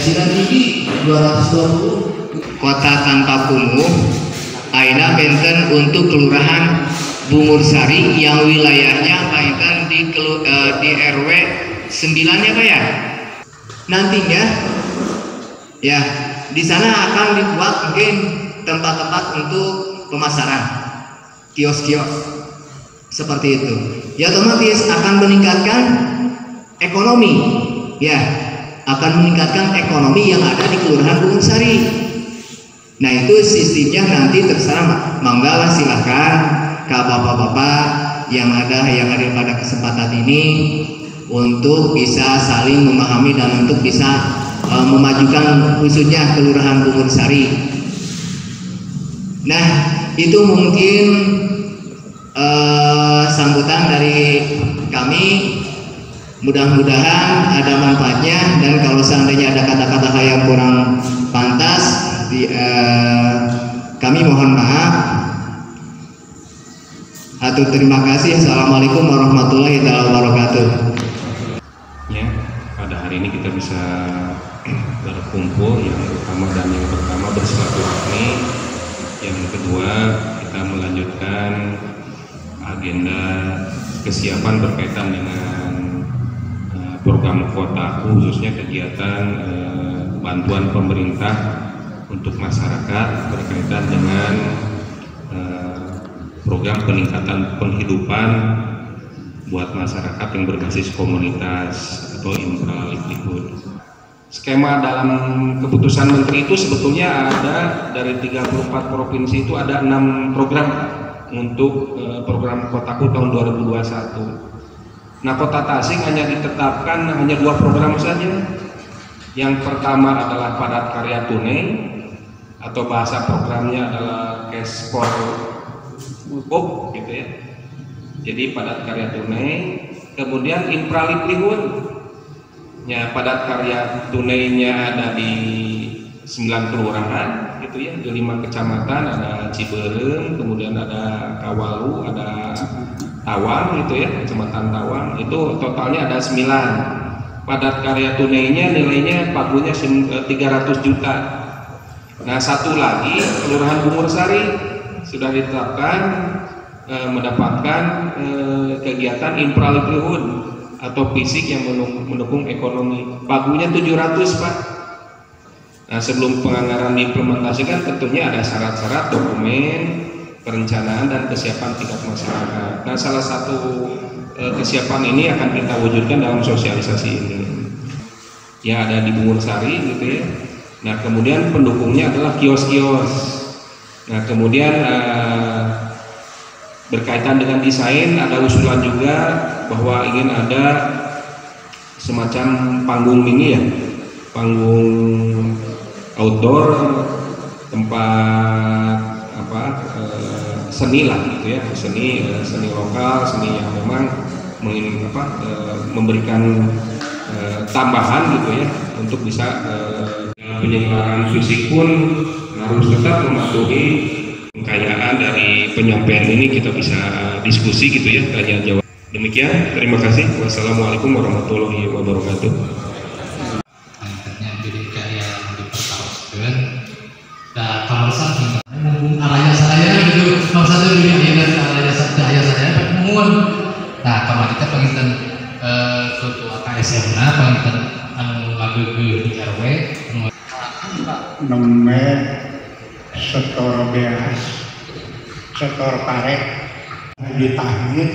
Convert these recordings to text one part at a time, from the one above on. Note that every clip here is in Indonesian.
pensiunan tinggi 220. Kota tanpa kumuh aina benten untuk kelurahan Bungursari yang wilayahnya painten di RW 9 ya Pak ya. Nantinya ya di sana akan dibuat mungkin tempat-tempat untuk pemasaran, kios-kios seperti itu. Ya otomatis akan meningkatkan ekonomi, ya akan meningkatkan ekonomi yang ada di Kelurahan Bungursari. Nah itu sistemnya nanti terserah, manggalah silahkan ke bapak-bapak yang ada pada kesempatan ini untuk bisa saling memahami dan untuk bisa memajukan khususnya Kelurahan Bungursari. Nah itu mungkin sambutan dari kami. Mudah-mudahan ada manfaatnya, dan kalau seandainya ada kata-kata yang kurang pantas kami mohon maaf. Hatur terima kasih. Assalamualaikum warahmatullahi wabarakatuh. Ya, pada hari ini kita bisa berkumpul yang pertama bersilaturahmi, yang kedua kita melanjutkan agenda kesiapan berkaitan dengan program kota, khususnya kegiatan bantuan pemerintah untuk masyarakat berkaitan dengan program peningkatan penghidupan buat masyarakat yang berbasis komunitas atau infra livelihood. Skema dalam keputusan menteri itu sebetulnya ada dari 34 provinsi itu ada 6 program untuk program Kotaku tahun 2021. Nah, Kota Tasik hanya ditetapkan hanya 2 program saja. Yang pertama adalah padat karya tunai, atau bahasa programnya adalah cash for work gitu ya. Jadi padat karya tunai, kemudian infra livelihood. Ya, padat karya tunainya ada di 9 kelurahan gitu ya, di 5 kecamatan, ada Ciberem, kemudian ada Kawalu, ada Tawang gitu ya, kecamatan Tawang, itu totalnya ada 9. Padat karya tunainya nilainya pagunya 300 juta. Nah satu lagi Kelurahan Bungursari sudah ditetapkan mendapatkan kegiatan infra livelihood atau fisik yang mendukung ekonomi, pagunya 700 Pak. Nah sebelum penganggaran diimplementasikan tentunya ada syarat-syarat dokumen perencanaan dan kesiapan tingkat masyarakat. Nah salah satu kesiapan ini akan kita wujudkan dalam sosialisasi ini yang ada di Bungursari gitu ya. Nah kemudian pendukungnya adalah kios-kios. Nah kemudian berkaitan dengan desain ada usulan juga bahwa ingin ada semacam panggung mini ya, panggung outdoor, tempat seni lah gitu ya, seni lokal, seni yang memang memberikan tambahan gitu ya untuk bisa penyelenggaraan fisik pun harus tetap mematuhi kekayaan dari penyampaian ini, kita bisa diskusi gitu ya, tanya jawab. Demikian, terima kasih. Wassalamualaikum warahmatullahi wabarakatuh. Nah, kalau arahnya saya gitu, kalau satu dunia ini arahnya saya pertemuan. Nah, kalau kita pengen ketua KSM, pengen lagu di RW, nomor setor beas, setor karet, ditahir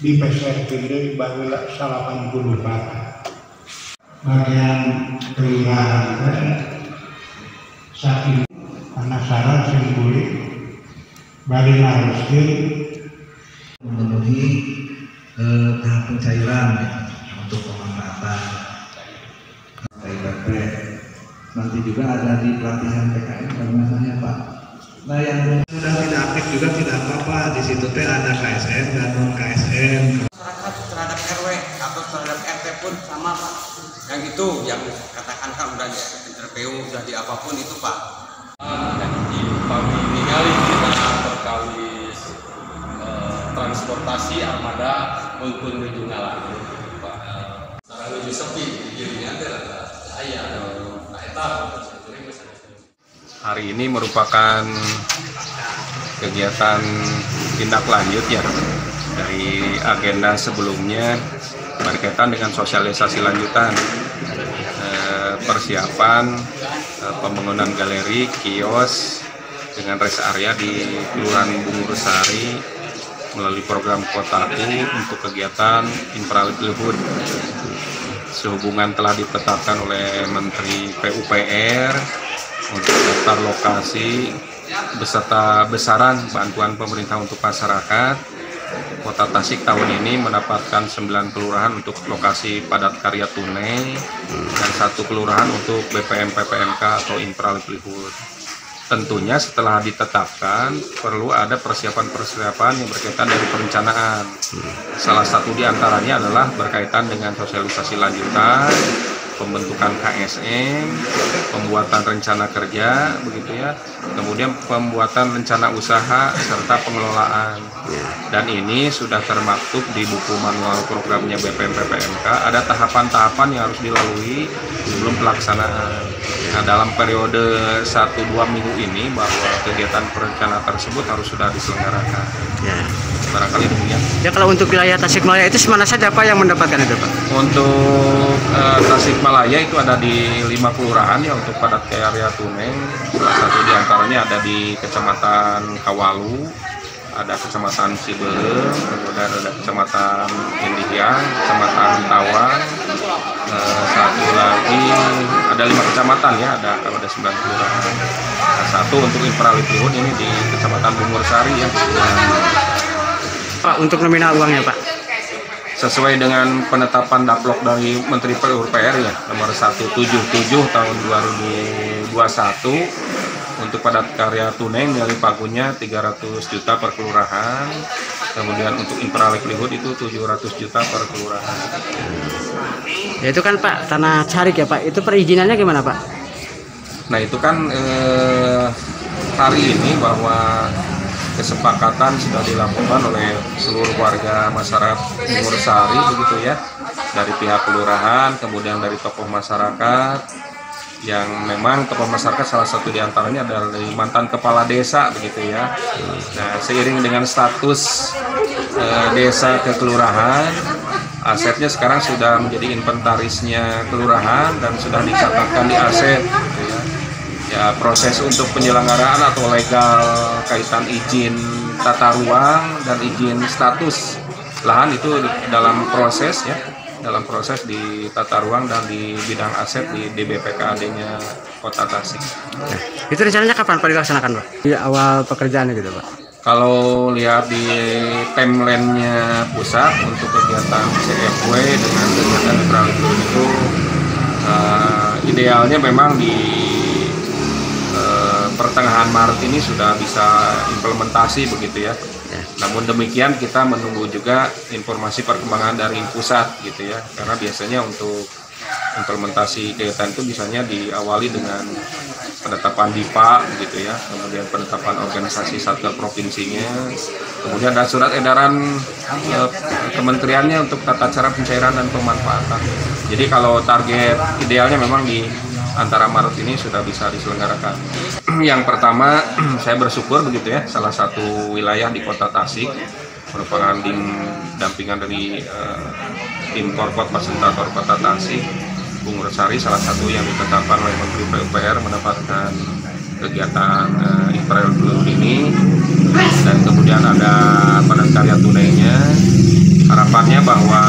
di peser gede bagilah 80 bata. Bagian kelurahan saking penasaran singkuli bari naruskeun memenuhi tahap pencairan untuk pemanfaatan PIPP. Nanti juga ada di pelatihan PKN bagaimana Pak. Nah yang sudah tidak aktif juga tidak apa-apa, di situ teh ada KSN dan non KSN. Masyarakat terhadap RW atau terhadap RT pun sama Pak. Yang itu yang katakan kan udah di interview, udah di apapun itu Pak. Dan di kami ningali kita perkawis transportasi armada maupun menuju ngalang Pak. Sarang menuju sepi dirinya adalah Hari ini merupakan kegiatan tindak lanjut ya dari agenda sebelumnya berkaitan dengan sosialisasi lanjutan persiapan pembangunan galeri, kios dengan rest area di Kelurahan Bungursari melalui program Kotaku untuk kegiatan infra livelihood. Sehubungan telah ditetapkan oleh Menteri PUPR untuk daftar lokasi beserta besaran bantuan pemerintah untuk masyarakat. Kota Tasik tahun ini mendapatkan 9 kelurahan untuk lokasi padat karya tunai dan 1 kelurahan untuk BPM PPMK atau infra livelihood. Tentunya setelah ditetapkan perlu ada persiapan-persiapan yang berkaitan dari perencanaan. Salah satu di antaranya adalah berkaitan dengan sosialisasi lanjutan, pembentukan KSM, pembuatan rencana kerja, begitu ya, kemudian pembuatan rencana usaha serta pengelolaan. Dan ini sudah termaktub di buku manual programnya BPM PPMK. Ada tahapan-tahapan yang harus dilalui sebelum pelaksanaan. Nah, dalam periode 1-2 minggu ini bahwa kegiatan perencanaan tersebut harus sudah diselenggarakan. Ya. Barangkali demikian. Ya, kalau untuk wilayah Tasikmalaya itu mana saja Pak yang mendapatkan itu Pak? Untuk Tasikmalaya itu ada di 5 kelurahan ya untuk padat karya tunai. Salah satu di antaranya ada di Kecamatan Kawalu, ada Kecamatan Ciberem, kemudian ada Kecamatan Indihiang, Kecamatan Tawang, satu lagi ada 5 kecamatan ya, ada 9 kelurahan. Nah, satu untuk infra livelihood ini di Kecamatan Bungursari ya. Pak, untuk nominal uangnya Pak? Sesuai dengan penetapan daplok dari Menteri PUPR ya nomor 177 tahun 2021 untuk padat karya tunai dari pagunya 300 juta per kelurahan, kemudian untuk infra livelihood itu 700 juta per kelurahan. Ya itu kan Pak tanah carik ya Pak, itu perizinannya gimana Pak? Nah itu kan hari ini bahwa kesepakatan sudah dilakukan oleh seluruh warga masyarakat Bungursari begitu ya, dari pihak kelurahan, kemudian dari tokoh masyarakat yang memang tokoh masyarakat salah satu diantaranya adalah dari mantan kepala desa begitu ya. Nah seiring dengan status desa ke kelurahan, asetnya sekarang sudah menjadi inventarisnya kelurahan dan sudah dicatatkan di aset gitu ya. Ya, proses untuk penyelenggaraan atau legal kaitan izin tata ruang dan izin status lahan itu dalam proses ya, dalam proses di tata ruang dan di bidang aset di DBPKAD-nya Kota Tasik. Nah, itu rencananya kapan Pak dilaksanakan Pak? Di awal pekerjaannya gitu Pak? Kalau lihat di timeline-nya pusat untuk kegiatan CFW dengan kegiatan infra livelihood itu idealnya memang di pertengahan Maret ini sudah bisa implementasi begitu ya. Namun demikian kita menunggu juga informasi perkembangan dari pusat gitu ya. Karena biasanya untuk implementasi kegiatan itu biasanya diawali dengan penetapan DIPA gitu ya, kemudian penetapan organisasi satgas provinsinya, kemudian ada surat edaran kementeriannya untuk tata cara pencairan dan pemanfaatan. Jadi kalau target idealnya memang di antara Maret ini sudah bisa diselenggarakan. Yang pertama, saya bersyukur begitu ya, salah satu wilayah di Kota Tasik merupakan dampingan dari tim Korpot Fasilitator Kota Tasik, Bungursari, salah satu yang ditetapkan oleh Menteri PUPR mendapatkan kegiatan infra livelihood ini, dan kemudian ada padat karya tunainya. Harapannya bahwa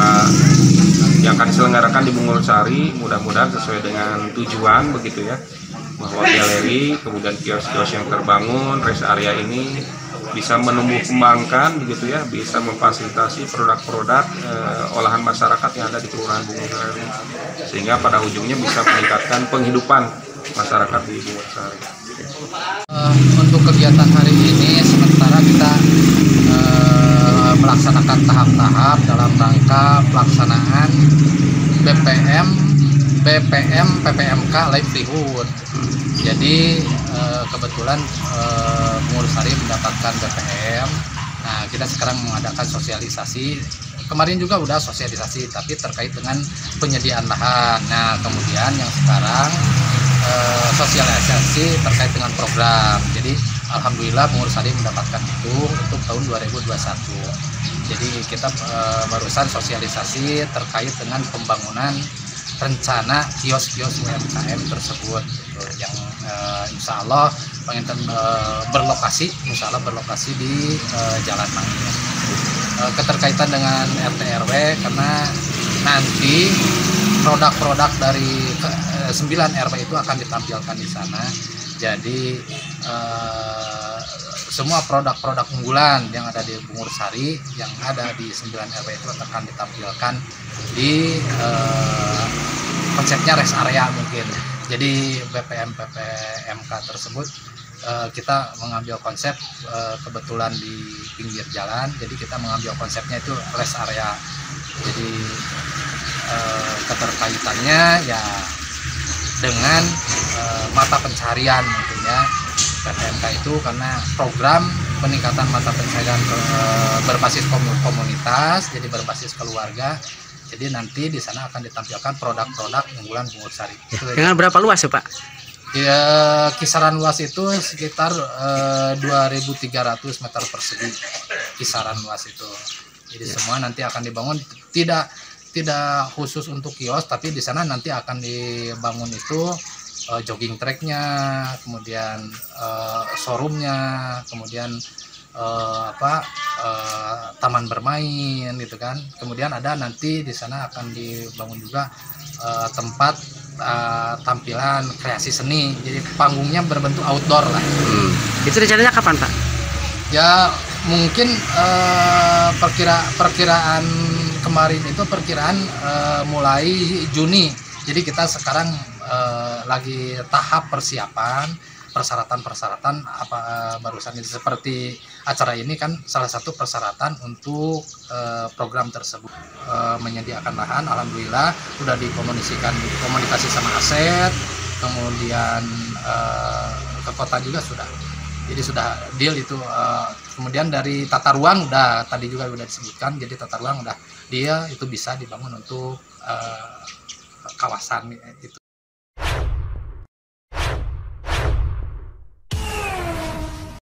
yang akan diselenggarakan di Bungursari mudah-mudahan sesuai dengan tujuan begitu ya, bahwa galeri kemudian kios-kios yang terbangun rest area ini bisa menumbuh kembangkan begitu ya, bisa memfasilitasi produk-produk olahan masyarakat yang ada di Kelurahan Bungursari sehingga pada ujungnya bisa meningkatkan penghidupan masyarakat di Bungursari. Untuk kegiatan hari ini sementara kita melaksanakan tahap-tahap dalam rangka pelaksanaan BPM PPMK livelihood. Jadi kebetulan Bungursari mendapatkan BPM. Nah, kita sekarang mengadakan sosialisasi kemarin juga udah sosialisasi, tapi terkait dengan penyediaan lahan. Nah, kemudian yang sekarang sosialisasi terkait dengan program. Jadi alhamdulillah Pengurus Sari mendapatkan itu untuk tahun 2021. Jadi kita barusan sosialisasi terkait dengan pembangunan rencana kios-kios UMKM tersebut yang insya Allah berlokasi di Jalan Mangin. Keterkaitan dengan RT RW karena nanti produk-produk dari 9 RW itu akan ditampilkan di sana. Jadi semua produk-produk unggulan yang ada di Pengurus Sari yang ada di 9 RW itu akan ditampilkan di konsepnya rest area mungkin. Jadi PPMK tersebut kita mengambil konsep kebetulan di pinggir jalan, jadi kita mengambil konsepnya itu rest area. Jadi keterkaitannya ya dengan mata pencarian mungkin ya PPMK itu, karena program peningkatan mata pencarian berbasis komunitas, jadi berbasis keluarga. Jadi nanti di sana akan ditampilkan produk-produk unggulan Pengurus Sari. Dengan berapa luas ya Pak? Ya, kisaran luas itu sekitar 2.300 meter persegi kisaran luas itu. Jadi semua nanti akan dibangun, tidak khusus untuk kios, tapi di sana nanti akan dibangun itu jogging tracknya, kemudian showroomnya, kemudian taman bermain gitu kan. Kemudian ada nanti di sana akan dibangun juga tempat tampilan kreasi seni, jadi panggungnya berbentuk outdoor lah. Itu rencananya kapan Pak? Ya mungkin perkiraan kemarin itu mulai Juni. Jadi kita sekarang lagi tahap persyaratan barusan itu, seperti acara ini kan salah satu persyaratan untuk program tersebut menyediakan lahan. Alhamdulillah sudah komunikasi sama Aset, kemudian ke kota juga sudah. Jadi sudah deal itu. Kemudian dari tata ruang tadi juga sudah disebutkan. Jadi tata ruang dia itu bisa dibangun untuk kawasan itu.